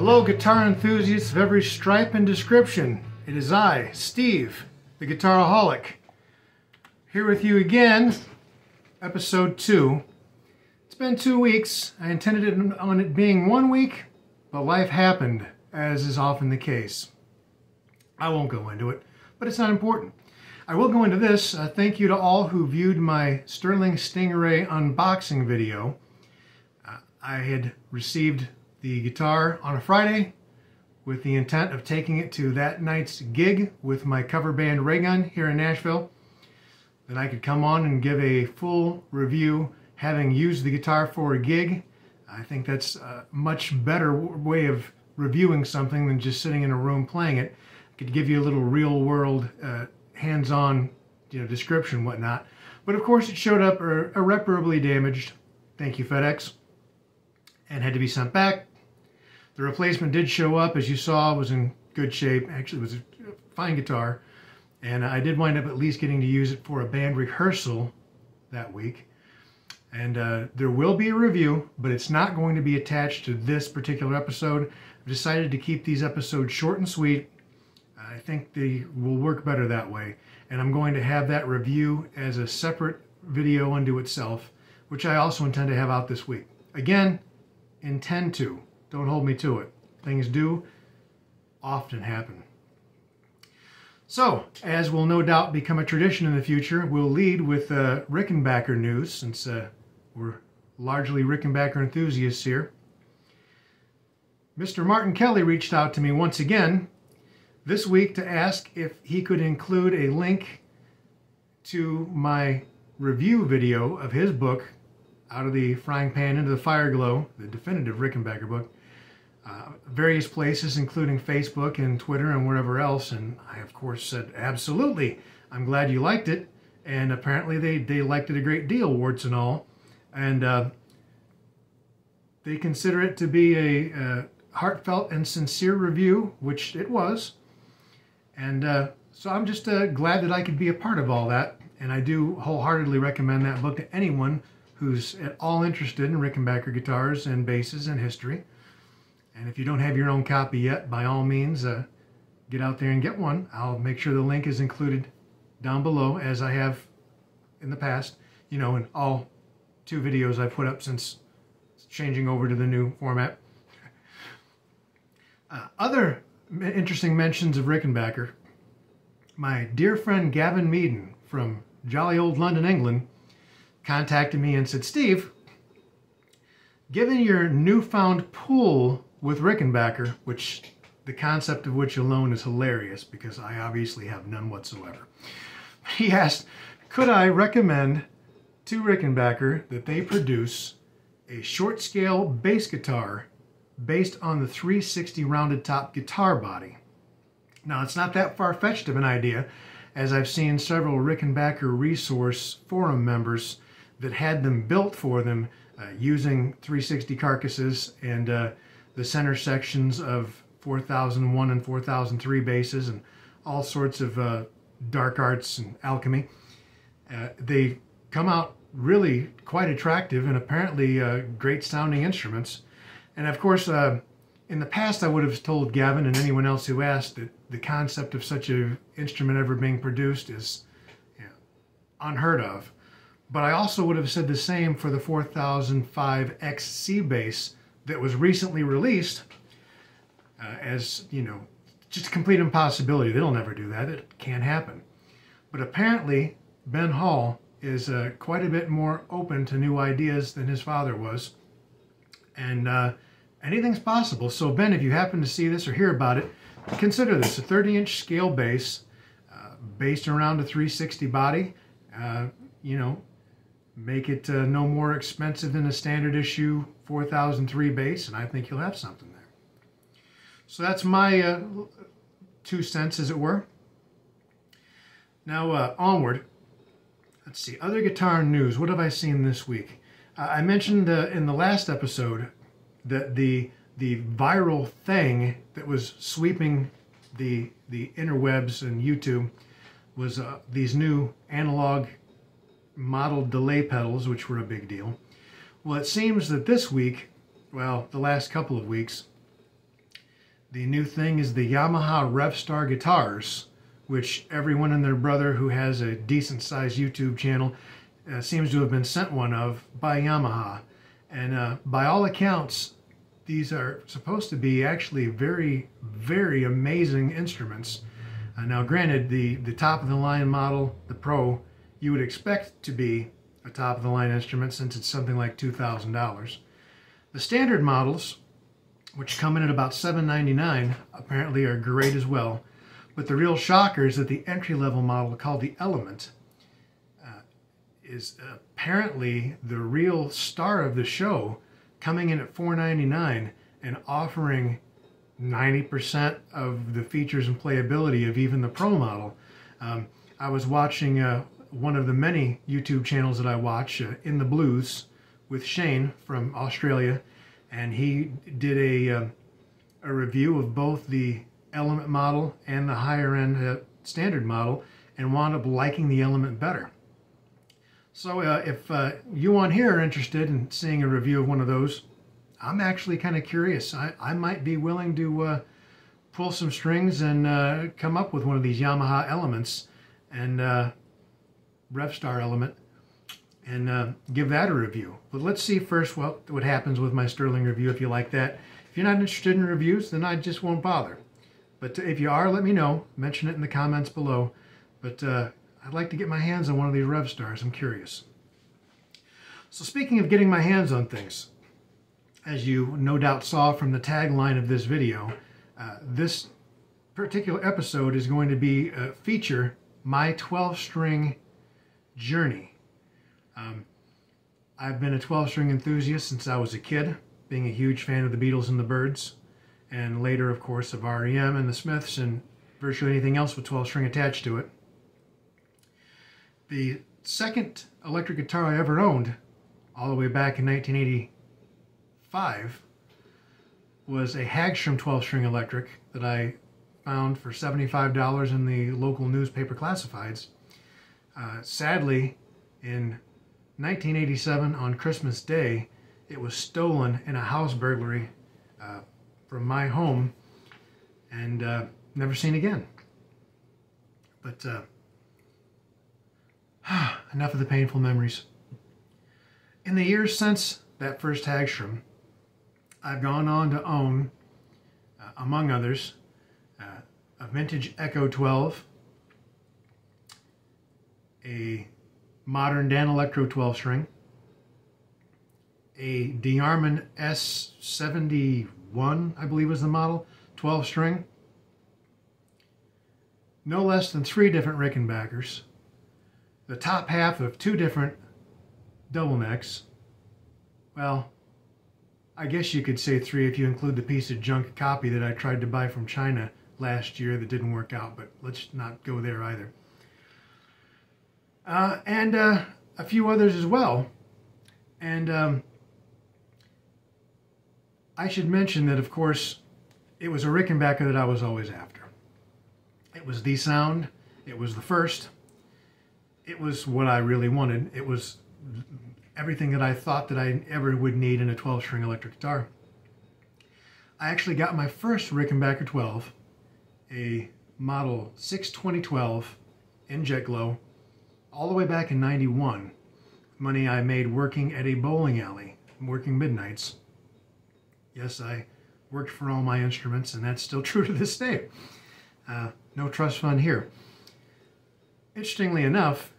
Hello, guitar enthusiasts of every stripe and description. It is I, Steve, the Guitaraholic, here with you again, episode 2. It's been 2 weeks. I intended on it being 1 week, but life happened, as is often the case. I won't go into it, but it's not important. I will go into this. Thank you to all who viewed my Sterling Stingray unboxing video. I had received the guitar on a Friday with the intent of taking it to that night's gig with my cover band Ray Gun here in Nashville. Then I could come on and give a full review having used the guitar for a gig. I think that's a much better way of reviewing something than just sitting in a room playing it. I could give you a little real world hands-on description and whatnot. But of course it showed up irreparably damaged. Thank you, FedEx. And had to be sent back. The replacement did show up, as you saw, was in good shape. Actually, it was a fine guitar. And I did wind up at least getting to use it for a band rehearsal that week. And there will be a review, but it's not going to be attached to this particular episode. I've decided to keep these episodes short and sweet. I think they will work better that way. And I'm going to have that review as a separate video unto itself, which I also intend to have out this week. Again, intend to. Don't hold me to it. Things do often happen. So, as will no doubt become a tradition in the future, we'll lead with Rickenbacker news, since we're largely Rickenbacker enthusiasts here. Mr. Martin Kelly reached out to me once again this week to ask if he could include a link to my review video of his book, Out of the Frying Pan into the Fire Glow, the definitive Rickenbacker book, various places, including Facebook and Twitter and wherever else. And I, of course, said, absolutely, I'm glad you liked it. And apparently they liked it a great deal, warts and all. And they consider it to be a heartfelt and sincere review, which it was. And so I'm just glad that I could be a part of all that. And I do wholeheartedly recommend that book to anyone who's at all interested in Rickenbacker guitars and basses and history. And if you don't have your own copy yet, by all means, get out there and get one. I'll make sure the link is included down below, as I have in the past, in all 2 videos I've put up since changing over to the new format. Other interesting mentions of Rickenbacker. My dear friend Gavin Meaden from jolly old London, England, contacted me and said, Steve, given your newfound pull with Rickenbacker, which the concept of which alone is hilarious because I obviously have none whatsoever, he asked, could I recommend to Rickenbacker that they produce a short scale bass guitar based on the 360 rounded top guitar body. Now, it's not that far-fetched of an idea, as I've seen several Rickenbacker resource forum members that had them built for them using 360 carcasses and the center sections of 4001 and 4003 basses and all sorts of dark arts and alchemy. They come out really quite attractive and apparently great sounding instruments. And of course, in the past I would have told Gavin and anyone else who asked that the concept of such an instrument ever being produced is unheard of. But I also would have said the same for the 4005 XC bass that was recently released as, just a complete impossibility. They'll never do that. It can't happen. But apparently, Ben Hall is quite a bit more open to new ideas than his father was. And anything's possible. So Ben, if you happen to see this or hear about it, consider this a 30-inch scale bass based around a 360 body. Make it no more expensive than a standard issue 4003 bass, and I think you'll have something there. So that's my 2 cents, as it were. Now onward. Let's see, other guitar news. What have I seen this week? I mentioned in the last episode that the viral thing that was sweeping the interwebs and YouTube was these new analog modeled delay pedals, which were a big deal. Well, it seems that this week, well, the last couple of weeks, The new thing is the Yamaha RevStar guitars, which everyone and their brother who has a decent-sized YouTube channel seems to have been sent one of by Yamaha. And by all accounts, these are supposed to be actually very, very amazing instruments. Now granted, the top-of-the-line model, the Pro, you would expect to be a top-of-the-line instrument since it's something like $2,000. The standard models, which come in at about $799, apparently are great as well. But the real shocker is that the entry-level model called the Element is apparently the real star of the show, coming in at $499 and offering 90% of the features and playability of even the Pro model. I was watching one of the many YouTube channels that I watch, In the Blues, with Shane from Australia, and he did a review of both the Element model and the higher end standard model, and wound up liking the Element better. So if you on here are interested in seeing a review of one of those, I'm actually kind of curious. I might be willing to pull some strings and come up with one of these Yamaha Elements and RevStar Element and give that a review. But let's see first what happens with my Sterling review, if you like that. If you're not interested in reviews, then I just won't bother. But if you are, let me know. Mention it in the comments below. But I'd like to get my hands on one of these RevStars. I'm curious. So speaking of getting my hands on things, as you no doubt saw from the tagline of this video, this particular episode is going to feature my 12-string journey. I've been a 12-string enthusiast since I was a kid, being a huge fan of the Beatles and the Byrds, and later, of course, of REM and the Smiths and virtually anything else with 12-string attached to it. The second electric guitar I ever owned, all the way back in 1985, was a Hagstrom 12-string electric that I found for $75 in the local newspaper classifieds. Sadly, in 1987 on Christmas Day, it was stolen in a house burglary from my home and never seen again. But enough of the painful memories. In the years since that first Hagstrom, I've gone on to own, among others, a vintage Echo 12, a modern Dan Electro 12-string, a DeArmond S71, I believe was the model, 12-string, no less than 3 different Rickenbackers, the top half of 2 different double necks. Well, I guess you could say 3 if you include the piece of junk copy that I tried to buy from China last year that didn't work out, but let's not go there either. And a few others as well. And I should mention that, of course, it was a Rickenbacker that I was always after. It was the sound. It was the first. It was what I really wanted. It was everything that I thought that I ever would need in a 12-string electric guitar. I actually got my first Rickenbacker 12, a model 62012 in jet glow, all the way back in '91. Money I made working at a bowling alley, working midnights. Yes, I worked for all my instruments, and that's still true to this day. No trust fund here. Interestingly enough,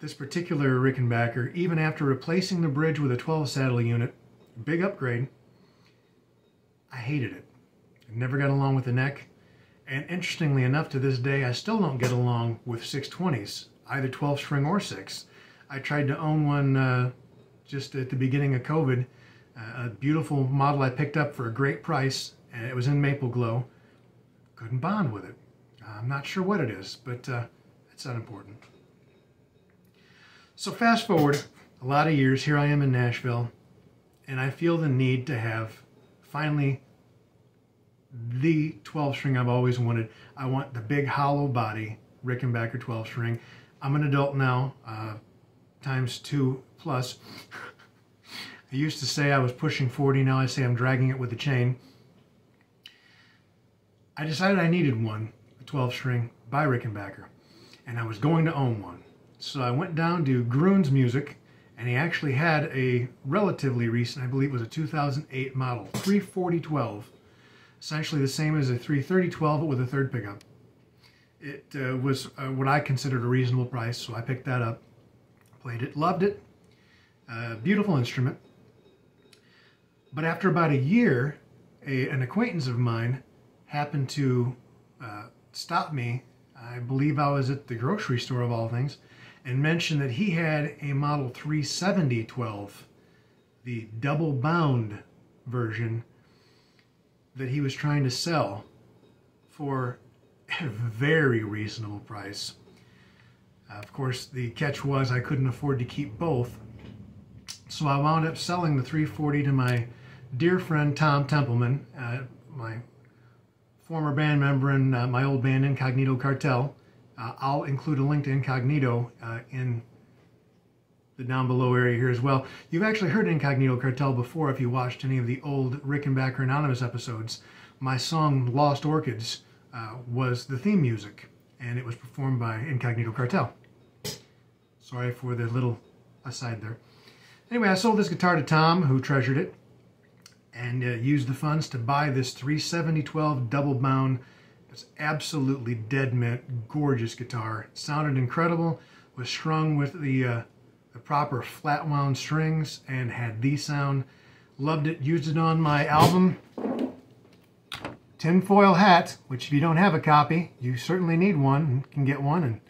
this particular Rickenbacker, even after replacing the bridge with a 12 saddle unit, big upgrade, I hated it. I never got along with the neck. And interestingly enough, to this day, I still don't get along with 620s, either 12-string or 6. I tried to own one just at the beginning of COVID, a beautiful model I picked up for a great price, and it was in maple glow. Couldn't bond with it. I'm not sure what it is, but it's unimportant. So fast forward a lot of years, here I am in Nashville, and I feel the need to have finally the 12-string I've always wanted. I want the big hollow body Rickenbacker 12-string. I'm an adult now, times 2 plus. I used to say I was pushing 40, now I say I'm dragging it with a chain. I decided I needed one, a 12 string by Rickenbacker, and I was going to own one. So I went down to Gruhn's Music, and he actually had a relatively recent, I believe it was a 2008 model, 34012, essentially the same as a 33012 but with a third pickup. It was what I considered a reasonable price, so I picked that up, played it, loved it. Beautiful instrument. But after about a year, an acquaintance of mine happened to stop me. I believe I was at the grocery store of all things, and mentioned that he had a model 37012, the double bound version, that he was trying to sell for a very reasonable price. Of course, the catch was I couldn't afford to keep both, so I wound up selling the 340 to my dear friend Tom Templeman, my former band member in my old band Incognito Cartel. I'll include a link to Incognito in the down below area here as well. You've actually heard Incognito Cartel before if you watched any of the old Rickenbacker Anonymous episodes. My song Lost Orchids was the theme music, and it was performed by Incognito Cartel. Sorry for the little aside there. Anyway, I sold this guitar to Tom, who treasured it, and used the funds to buy this 37012 double bound. It's absolutely dead mint, gorgeous guitar. It sounded incredible, was strung with the proper flat wound strings, and had the sound. Loved it, used it on my album Tinfoil Hat, which if you don't have a copy, you certainly need one and can get one. And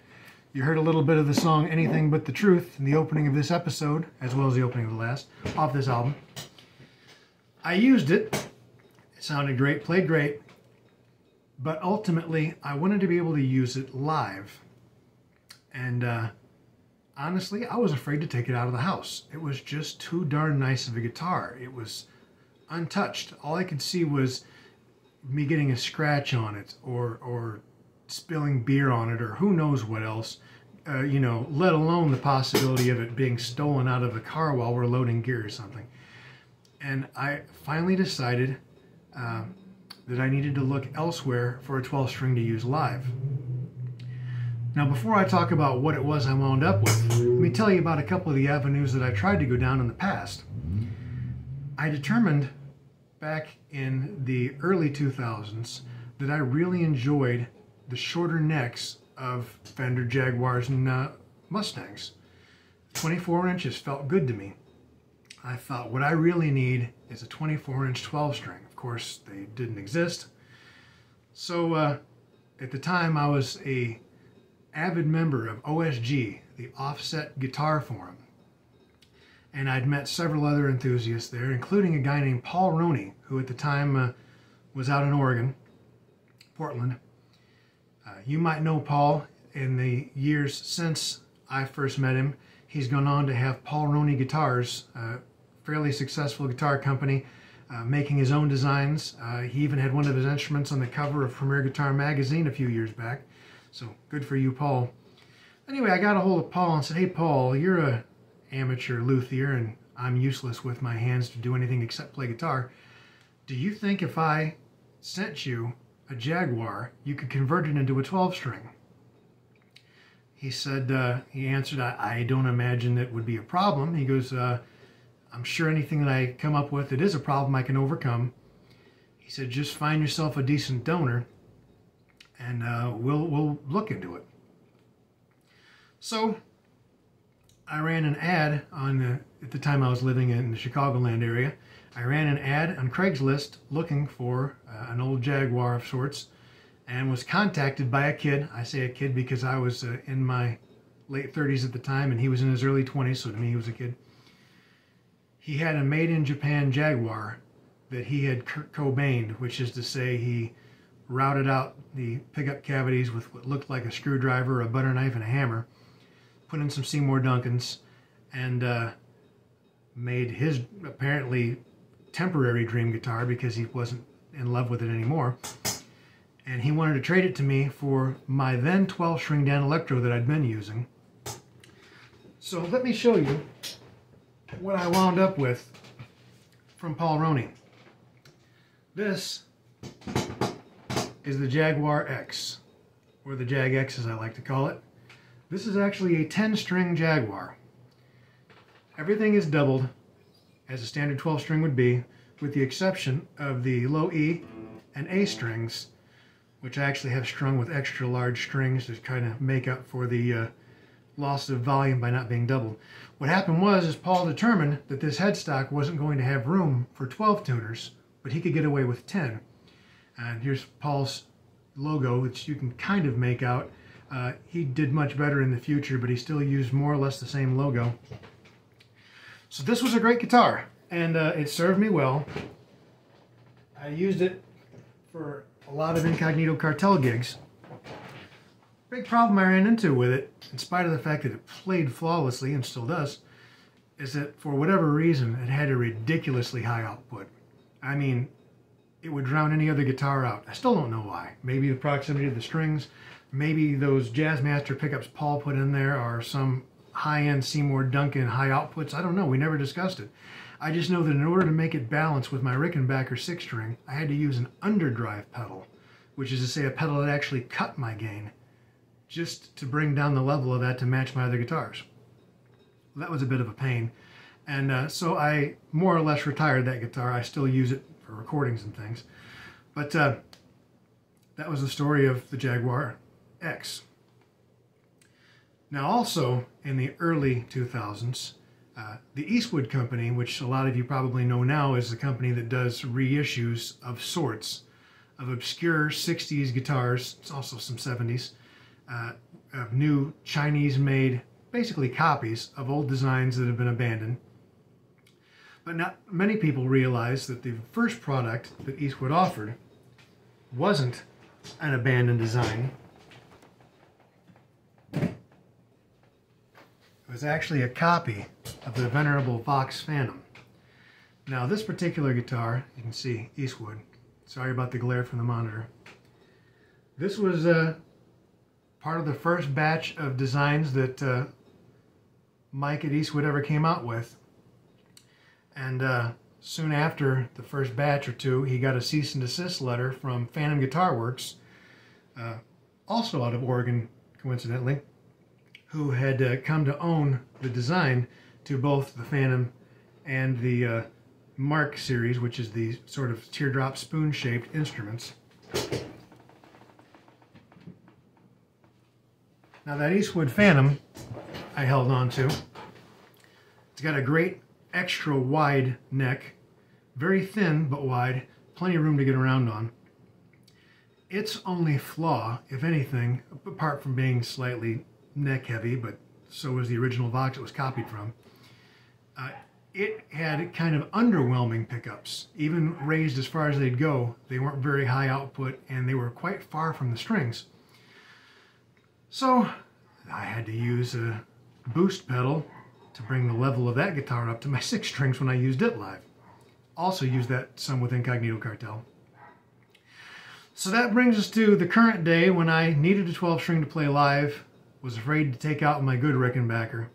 you heard a little bit of the song Anything But the Truth in the opening of this episode, as well as the opening of the last, off this album. I used it. It sounded great, played great, but ultimately I wanted to be able to use it live. And honestly, I was afraid to take it out of the house. It was just too darn nice of a guitar. It was untouched. All I could see was me getting a scratch on it, or spilling beer on it, or who knows what else, you know, let alone the possibility of it being stolen out of the car while we're loading gear or something. And I finally decided that I needed to look elsewhere for a 12 string to use live. Now, before I talk about what it was I wound up with, let me tell you about a couple of the avenues that I tried to go down in the past. I determined back in the early 2000s that I really enjoyed the shorter necks of Fender Jaguars and Mustangs. 24 inches felt good to me. I thought what I really need is a 24-inch 12 string. Of course, they didn't exist. So at the time I was a avid member of OSG, the Offset Guitar Forum. And I'd met several other enthusiasts there, including a guy named Paul Roney, who at the time was out in Oregon, Portland. You might know Paul. In the years since I first met him, he's gone on to have Paul Roney Guitars, a fairly successful guitar company, making his own designs. He even had one of his instruments on the cover of Premier Guitar magazine a few years back. So good for you, Paul. Anyway, I got a hold of Paul and said, "Hey, Paul, you're a amateur luthier, and I'm useless with my hands to do anything except play guitar. Do you think if I sent you a Jaguar, you could convert it into a 12 string?" He said, he answered, I don't imagine that would be a problem. He goes, I'm sure anything that I come up with that is a problem I can overcome. He said, just find yourself a decent donor and we'll look into it. So I ran an ad on at the time I was living in the Chicagoland area. I ran an ad on Craigslist looking for an old Jaguar of sorts, and was contacted by a kid. I say a kid because I was in my late 30s at the time, and he was in his early 20s, so to me he was a kid. He had a made-in-Japan Jaguar that he had Cobained, which is to say he routed out the pickup cavities with what looked like a screwdriver, a butter knife, and a hammer, put in some Seymour Duncans, and made his apparently temporary dream guitar because he wasn't in love with it anymore. And he wanted to trade it to me for my then 12-string Dan Electro that I'd been using. So let me show you what I wound up with from Paul Roney. This is the Jaguar X, or the Jag X as I like to call it. This is actually a 10-string Jaguar. Everything is doubled, as a standard 12-string would be, with the exception of the low E and A strings, which I actually have strung with extra large strings to kind of make up for the loss of volume by not being doubled. What happened was Paul determined that this headstock wasn't going to have room for 12 tuners, but he could get away with 10. And here's Paul's logo, which you can kind of make out. He did much better in the future, but he still used more or less the same logo. So this was a great guitar, and it served me well. I used it for a lot of Incognito Cartel gigs. Big problem I ran into with it, in spite of the fact that it played flawlessly and still does, is that for whatever reason it had a ridiculously high output. I mean, it would drown any other guitar out. I still don't know why. Maybe the proximity of the strings, maybe those Jazzmaster pickups Paul put in there are some high-end Seymour Duncan high outputs. I don't know. We never discussed it. I just know that in order to make it balance with my Rickenbacker 6-string, I had to use an underdrive pedal, which is to say a pedal that actually cut my gain, just to bring down the level of that to match my other guitars. That was a bit of a pain. And so I more or less retired that guitar. I still use it for recordings and things. But that was the story of the Jaguar X. Now also, in the early 2000s, the Eastwood Company, which a lot of you probably know now is the company that does reissues of sorts of obscure 60s guitars, it's also some 70s, of new Chinese-made, basically copies of old designs that have been abandoned. But not many people realize that the first product that Eastwood offered wasn't an abandoned design. It was actually a copy of the venerable Vox Phantom. Now this particular guitar, you can see Eastwood. Sorry about the glare from the monitor. This was part of the first batch of designs that Mike at Eastwood ever came out with. And soon after the first batch or two, he got a cease and desist letter from Phantom Guitar Works, also out of Oregon, coincidentally, who had come to own the design to both the Phantom and the Mark series, which is the sort of teardrop spoon-shaped instruments. Now that Eastwood Phantom I held on to, it's got a great extra wide neck, very thin but wide, plenty of room to get around on. Its only flaw, if anything, apart from being slightly neck heavy, but so was the original Vox it was copied from, it had kind of underwhelming pickups. Even raised as far as they'd go, they weren't very high output and they were quite far from the strings. So I had to use a boost pedal to bring the level of that guitar up to my 6 strings when I used it live. Also used that some with Incognito Cartel. So that brings us to the current day when I needed a 12-string to play live, was afraid to take out my good Rickenbacker.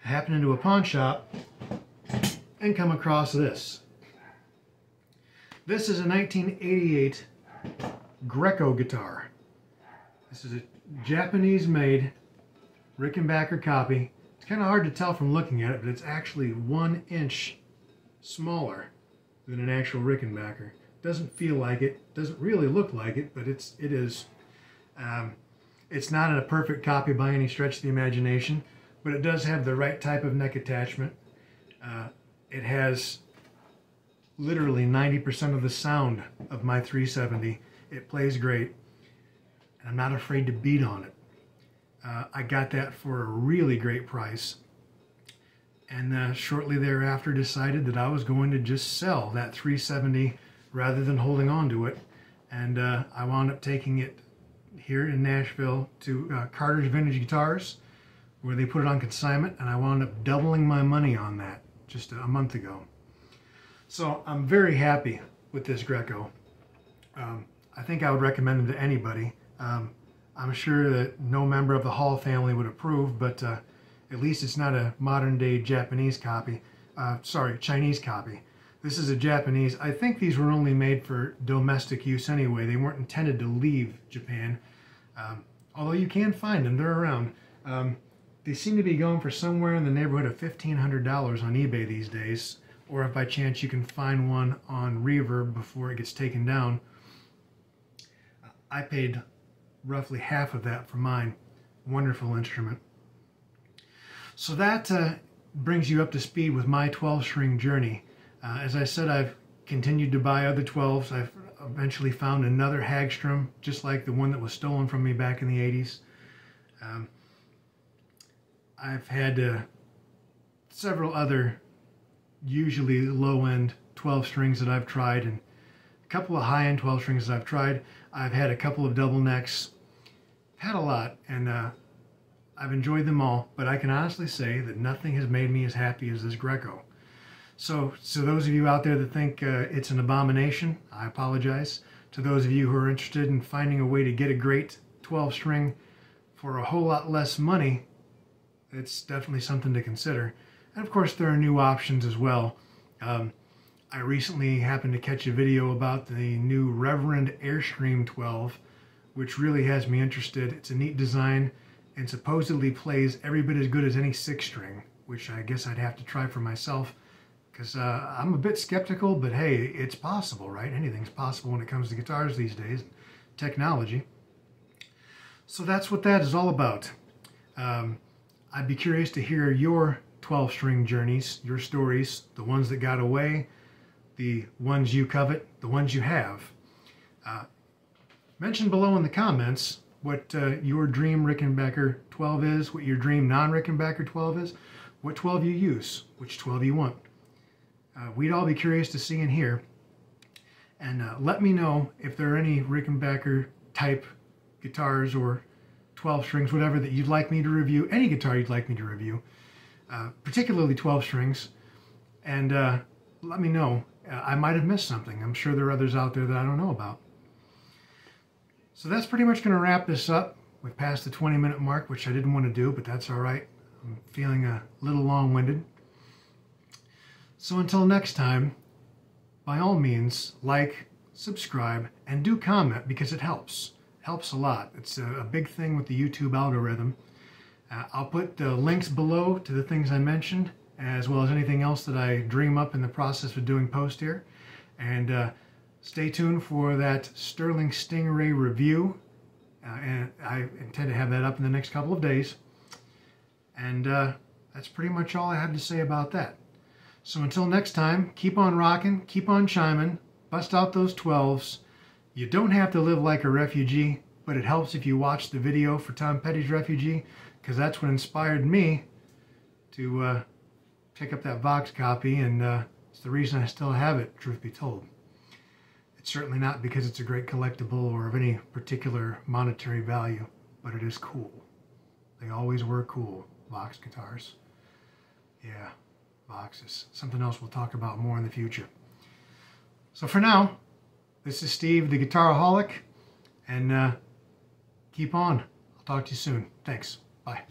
I happened into a pawn shop and come across this. This is a 1988 Greco guitar. This is a Japanese-made Rickenbacker copy. It's kind of hard to tell from looking at it, but it's actually 1 inch smaller than an actual Rickenbacker. Doesn't feel like it, doesn't really look like it, but it is. It's not a perfect copy by any stretch of the imagination, but it does have the right type of neck attachment. It has literally 90% of the sound of my 370. It plays great, and I'm not afraid to beat on it. I got that for a really great price, and shortly thereafter decided that I was going to just sell that 370 rather than holding on to it, and I wound up taking it here in Nashville to Carter's Vintage Guitars, where they put it on consignment, and I wound up doubling my money on that just a month ago. So I'm very happy with this Greco. I think I would recommend it to anybody. I'm sure that no member of the Hall family would approve, but at least it's not a modern day Japanese copy. Sorry, Chinese copy. This is a Japanese. I think these were only made for domestic use anyway. They weren't intended to leave Japan. Although you can find them, they're around. They seem to be going for somewhere in the neighborhood of $1,500 on eBay these days. Or if by chance you can find one on Reverb before it gets taken down. I paid roughly half of that for mine. Wonderful instrument. So that brings you up to speed with my 12-string journey. As I said, I've continued to buy other 12s. I've eventually found another Hagstrom, just like the one that was stolen from me back in the 80s. I've had several other, usually low-end 12 strings that I've tried, and a couple of high-end 12 strings that I've tried. I've had a couple of double necks. I've had a lot, and I've enjoyed them all, but I can honestly say that nothing has made me as happy as this Greco. So those of you out there that think it's an abomination, I apologize. To those of you who are interested in finding a way to get a great 12 string for a whole lot less money, it's definitely something to consider. And of course there are new options as well. I recently happened to catch a video about the new Reverend Airstream 12, which really has me interested. It's a neat design and supposedly plays every bit as good as any 6-string, which I guess I'd have to try for myself. Because I'm a bit skeptical, but hey, it's possible, right? Anything's possible when it comes to guitars these days, technology. So that's what that is all about. I'd be curious to hear your 12-string journeys, your stories, the ones that got away, the ones you covet, the ones you have. Mention below in the comments what your dream Rickenbacker 12 is, what your dream non-Rickenbacker 12 is, what 12 you use, which 12 you want. We'd all be curious to see and hear. And let me know if there are any Rickenbacker type guitars or 12 strings, whatever, that you'd like me to review, any guitar you'd like me to review, particularly 12 strings. And let me know. I might have missed something. I'm sure there are others out there that I don't know about. So that's pretty much going to wrap this up. We've passed the 20-minute mark, which I didn't want to do, but that's all right. I'm feeling a little long-winded. So until next time, by all means, like, subscribe, and do comment, because it helps. It helps a lot. It's a big thing with the YouTube algorithm. I'll put the links below to the things I mentioned, as well as anything else that I dream up in the process of doing post here. And stay tuned for that Sterling Stingray review. And I intend to have that up in the next couple of days. And that's pretty much all I have to say about that. So until next time, keep on rocking, keep on chiming, bust out those 12s. You don't have to live like a refugee, but it helps if you watch the video for Tom Petty's Refugee, because that's what inspired me to pick up that Vox copy, and it's the reason I still have it, truth be told. It's certainly not because it's a great collectible or of any particular monetary value, but it is cool. They always were cool, Vox guitars. Yeah. Boxes. Something else we'll talk about more in the future. So for now, this is Steve, the Guitaraholic, and keep on. I'll talk to you soon. Thanks. Bye.